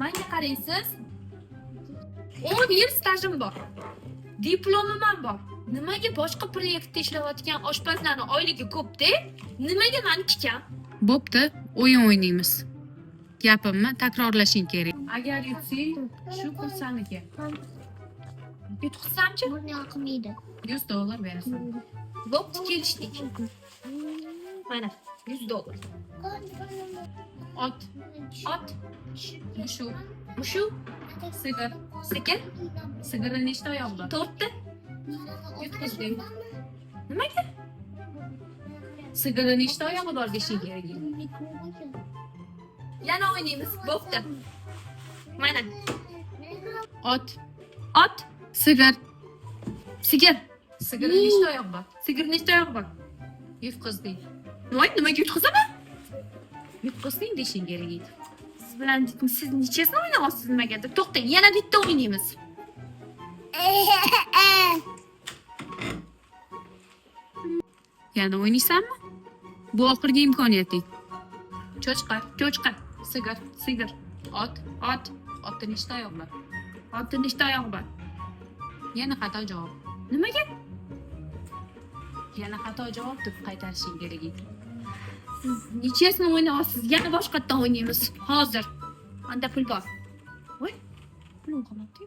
Menga qarang siz. 10 yil stajim bor. Diplomim ham bor. Nimaga boshqa proyektda ishlayotgan oshpazlarning oyligi ko'p-da? Nimaga meniki kam? Bo'pti, o'yin o'ynaymiz. Gapimni takrorlashing kerak. Agar yutsang, shu pul saniki. Yutqizsamchi? Yoqmaydi. $100 berasan. Bo'pti, kelishdik. Mana, $100. Ot. Mushu. Sigir. Sigirni nechta oyog'i bor? 4 ta. Yutqizdim. Nimaga? Sigirni nechta oyog'i bor deshing kerak. Yana o'ynaymiz. Bo'pti. Mana. Ot. Sigir. Sigirni nechta oyog'i bor? Yutqizding. Voy, nimaga yutqizaman? Yutqizding deshing kerak edi. Siz bilan siz nechasini o'ynayapsiz nimagadir? To'xtang, yana bitta o'ynaymiz. Yana o'ynaysanmi? Bu oxirgi imkoniyating. Cho'chqa. Sigir. Ot. Otda nechta oyog'i bor? Yana xato javob. Nimaga? Yana xato javob deb qaytarishing kerak edi. Siz nechasini o'ynayapsiz? Yana boshqatdan o'ynaymiz. Hozir. Menda pul bor. Voy, pulim qolmadi.